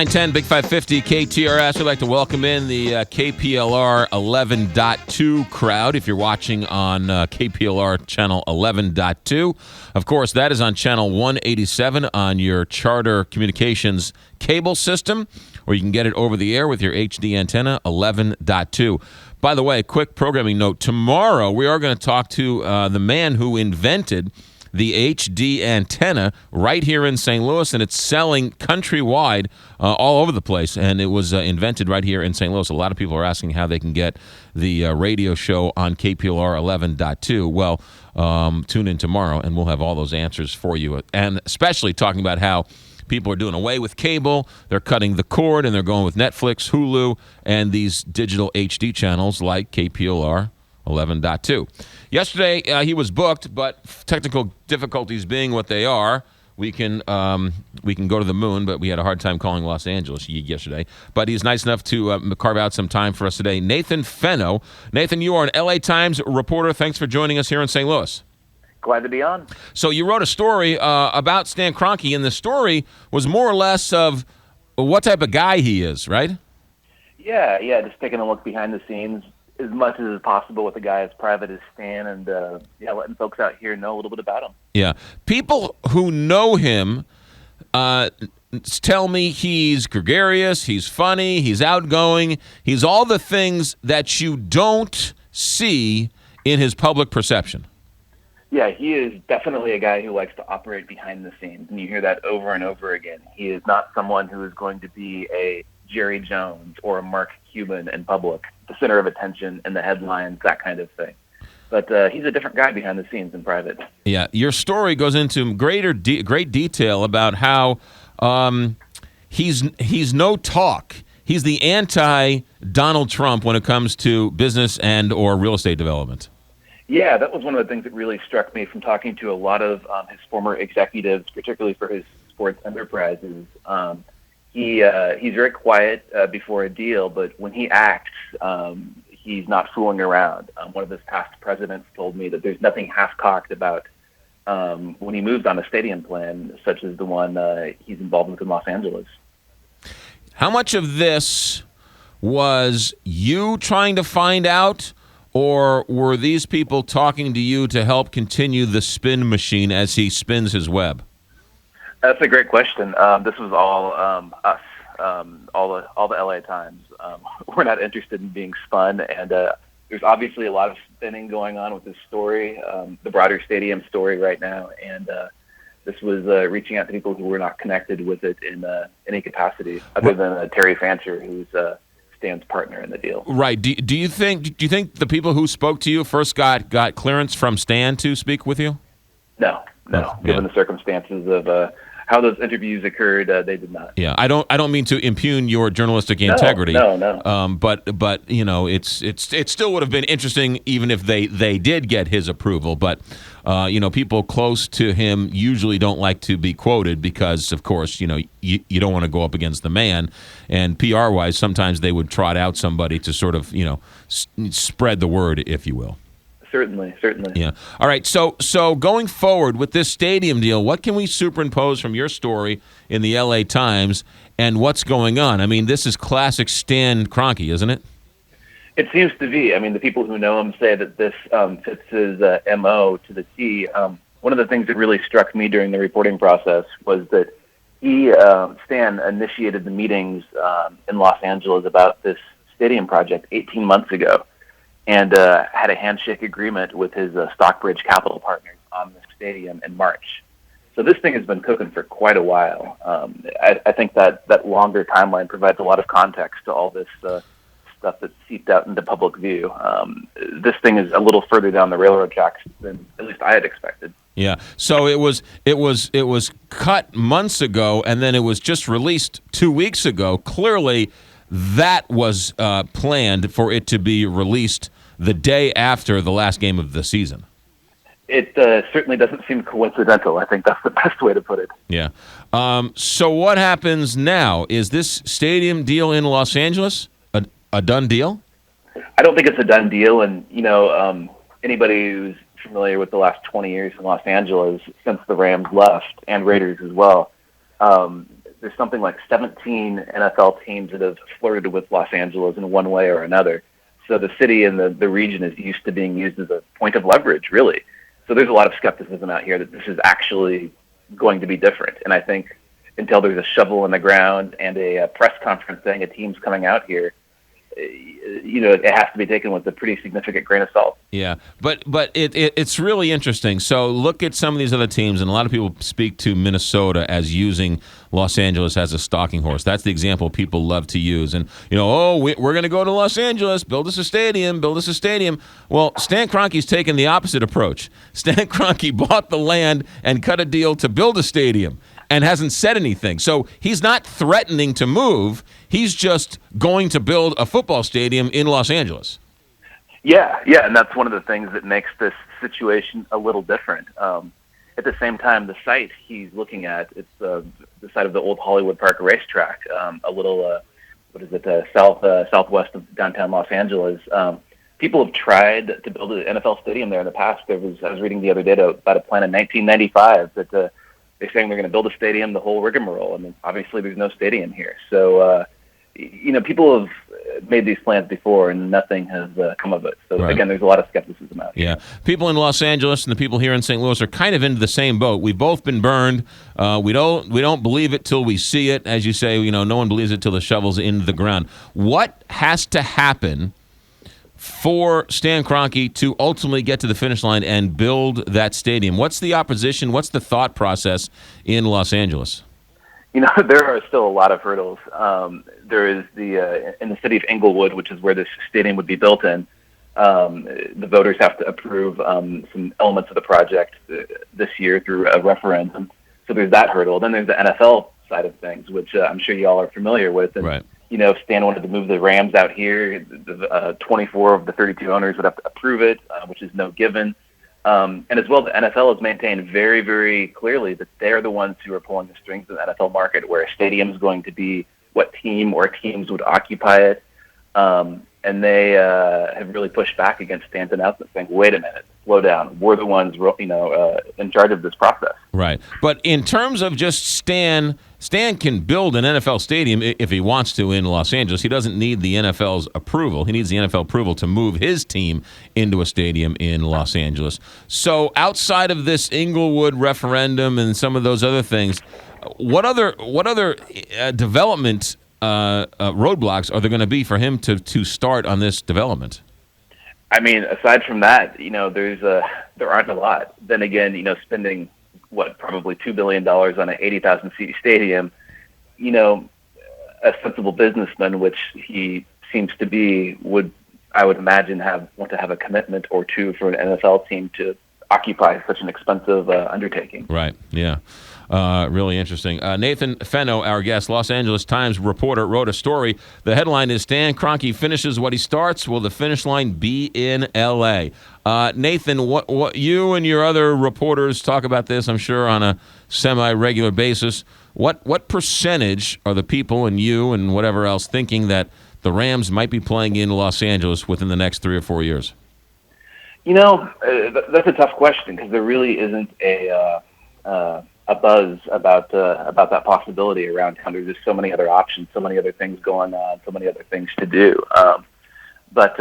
910 Big 550 KTRS. We'd like to welcome in the KPLR 11.2 crowd. If you're watching on KPLR channel 11.2, of course, that is on channel 187 on your Charter Communications cable system, or you can get it over the air with your HD antenna 11.2. By the way, quick programming note. Tomorrow, we are going to talk to the man who invented the HD antenna right here in St. Louis, and it's selling countrywide all over the place, and it was invented right here in St. Louis. A lot of people are asking how they can get the radio show on KPLR 11.2. Well, tune in tomorrow, and we'll have all those answers for you, and especially talking about how people are doing away with cable, they're cutting the cord, and they're going with Netflix, Hulu, and these digital HD channels like KPLR 11.2. Yesterday, he was booked, but technical difficulties being what they are, we can go to the moon, but we had a hard time calling Los Angeles yesterday. But he's nice enough to carve out some time for us today. Nathan Fenno. Nathan, you are an LA Times reporter. Thanks for joining us here in St. Louis. Glad to be on. So you wrote a story about Stan Kroenke, and the story was more or less of what type of guy he is, right? Yeah, just taking a look behind the scenes as much as is possible with a guy as private as Stan, and letting folks out here know a little bit about him. Yeah. People who know him tell me he's gregarious, he's funny, he's outgoing, he's all the things that you don't see in his public perception. Yeah, he is definitely a guy who likes to operate behind the scenes, and you hear that over and over again. He is not someone who is going to be a Jerry Jones or a Mark Cuban in public, the center of attention in the headlines, that kind of thing. But he's a different guy behind the scenes in private. Yeah, your story goes into great detail about how he's no talk. He's the anti-Donald Trump when it comes to business and or real estate development. Yeah, that was one of the things that really struck me from talking to a lot of his former executives, particularly for his sports enterprises. He's very quiet before a deal, but when he acts, he's not fooling around. One of his past presidents told me that there's nothing half-cocked about when he moves on a stadium plan, such as the one he's involved with in Los Angeles. How much of this was you trying to find out, or were these people talking to you to help continue the spin machine as he spins his web? That's a great question. This was all us, all the LA Times. We're not interested in being spun, and there's obviously a lot of spinning going on with this story, the broader stadium story right now, and this was reaching out to people who were not connected with it in any capacity, other than Terry Fancher, who's Stan's partner in the deal. Right. Do you think the people who spoke to you first got clearance from Stan to speak with you? No. Given the circumstances of how those interviews occurred, they did not. Yeah, I don't mean to impugn your journalistic integrity. No. But you know, it still would have been interesting even if they did get his approval. But people close to him usually don't like to be quoted because, of course, you don't want to go up against the man. And PR wise, sometimes they would trot out somebody to sort of spread the word, if you will. Certainly. Yeah. All right. So going forward with this stadium deal, what can we superimpose from your story in the LA Times and what's going on? I mean, this is classic Stan Kroenke, isn't it? It seems to be. I mean, the people who know him say that this fits his MO to the T. One of the things that really struck me during the reporting process was that Stan, initiated the meetings in Los Angeles about this stadium project 18 months ago, and had a handshake agreement with his Stockbridge Capital partners on the stadium in March. So this thing has been cooking for quite a while. I think that longer timeline provides a lot of context to all this stuff that's seeped out into public view. This thing is a little further down the railroad tracks than at least I had expected. Yeah. So it was cut months ago, and then it was just released 2 weeks ago. Clearly, that was planned for it to be released the day after the last game of the season. It certainly doesn't seem coincidental. I think that's the best way to put it. Yeah. So what happens now? Is this stadium deal in Los Angeles a done deal? I don't think it's a done deal. And, anybody who's familiar with the last 20 years in Los Angeles since the Rams left, and Raiders as well, there's something like 17 NFL teams that have flirted with Los Angeles in one way or another. So the city and the region is used to being used as a point of leverage, really. So there's a lot of skepticism out here that this is actually going to be different. And I think until there's a shovel in the ground and a press conference saying a team's coming out here, it has to be taken with a pretty significant grain of salt. Yeah, but it's really interesting. So look at some of these other teams, and a lot of people speak to Minnesota as using Los Angeles as a stalking horse. That's the example people love to use. And, we're going to go to Los Angeles, build us a stadium. Well, Stan Kroenke's taken the opposite approach. Stan Kroenke bought the land and cut a deal to build a stadium and hasn't said anything. So he's not threatening to move. He's just going to build a football stadium in Los Angeles. Yeah, and that's one of the things that makes this situation a little different. At the same time, the site he's looking at, it's the site of the old Hollywood Park racetrack, a little, southwest of downtown Los Angeles. People have tried to build an NFL stadium there in the past. I was reading the other day about a plan in 1995 that they're saying they're going to build a stadium, the whole rigmarole. I mean, obviously there's no stadium here. So, people have made these plans before and nothing has come of it. So, Again, there's a lot of skepticism out here. Yeah. People in Los Angeles and the people here in St. Louis are kind of into the same boat. We've both been burned. We don't believe it till we see it. As you say, no one believes it till the shovel's in the ground. What has to happen for Stan Kroenke to ultimately get to the finish line and build that stadium? What's the opposition? What's the thought process in Los Angeles? There are still a lot of hurdles. There is in the city of Inglewood, which is where this stadium would be built in, the voters have to approve some elements of the project this year through a referendum. So there's that hurdle. Then there's the NFL side of things, which I'm sure you all are familiar with. And, right. Stan wanted to move the Rams out here. 24 of the 32 owners would have to approve it, which is no given. And as well, the NFL has maintained very, very clearly that they're the ones who are pulling the strings of the NFL market, where a stadium is going to be what team or teams would occupy it. And they have really pushed back against Stan's announcement, saying, wait a minute, slow down. We're the ones, in charge of this process. Right. But in terms of just Stan can build an NFL stadium if he wants to in Los Angeles. He doesn't need the NFL's approval. He needs the NFL approval to move his team into a stadium in Los Angeles. So outside of this Inglewood referendum and some of those other things, what other development roadblocks are there going to be for him to start on this development? I mean, aside from that, there aren't a lot. Then again, spending probably $2 billion on an 80,000 seat stadium, a sensible businessman, which he seems to be, I would imagine want to have a commitment or two for an NFL team to occupy such an expensive undertaking. Right. Yeah. Really interesting. Nathan Fenno, our guest, Los Angeles Times reporter, wrote a story. The headline is Stan Kroenke finishes what he starts. Will the finish line be in L.A.? Nathan, what you and your other reporters talk about this, I'm sure, on a semi-regular basis. What percentage are the people and you and whatever else thinking that the Rams might be playing in Los Angeles within the next 3 or 4 years? That's a tough question because there really isn't a buzz about that possibility around town. There's just so many other options, so many other things going on, so many other things to do. But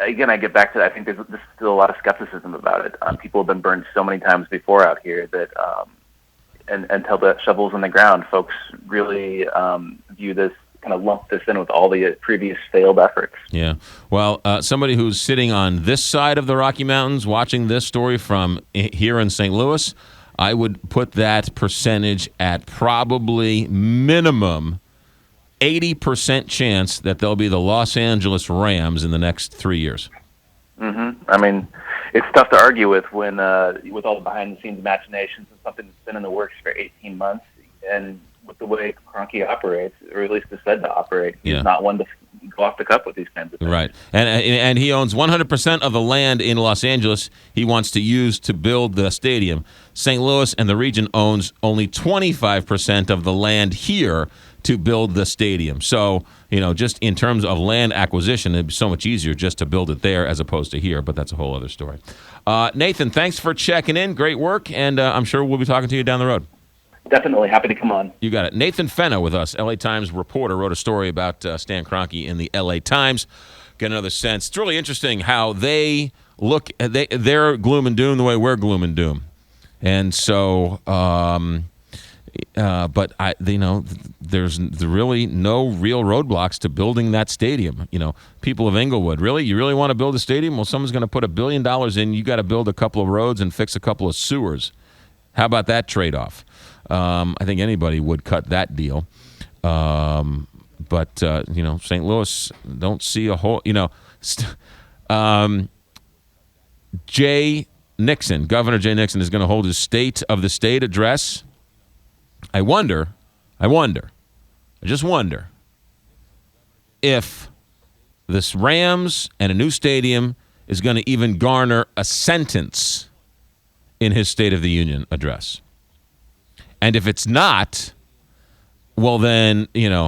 again, I get back to that. I think there's still a lot of skepticism about it. People have been burned so many times before out here that until the shovel's in the ground, folks really view this, kind of lump this in with all the previous failed efforts. Yeah. Well, somebody who's sitting on this side of the Rocky Mountains watching this story from here in St. Louis, I would put that percentage at probably minimum 80% chance that they'll be the Los Angeles Rams in the next 3 years. Mm-hmm. I mean, it's tough to argue with when with all the behind-the-scenes machinations and something that's been in the works for 18 months, and with the way Kroenke operates, or at least is said to operate, he's not one to go off the cuff with these kinds of things. Right. And he owns 100% of the land in Los Angeles he wants to use to build the stadium. St. Louis and the region owns only 25% of the land here to build the stadium. So, just in terms of land acquisition, it'd be so much easier just to build it there as opposed to here, but that's a whole other story. Nathan, thanks for checking in. Great work, and I'm sure we'll be talking to you down the road. Definitely happy to come on. You got it. Nathan Fenna with us, LA Times reporter, wrote a story about Stan Kroenke in the LA Times. Get another sense. It's really interesting how they look. They're gloom and doom the way we're gloom and doom, and so. But there's really no real roadblocks to building that stadium. People of Inglewood, you really want to build a stadium? Well, someone's going to put $1 billion in. You got to build a couple of roads and fix a couple of sewers. How about that trade-off? I think anybody would cut that deal. But St. Louis don't see a whole. Governor Jay Nixon is going to hold his State of the State address. I just wonder if this Rams and a new stadium is going to even garner a sentence in his State of the Union address. And if it's not, well then,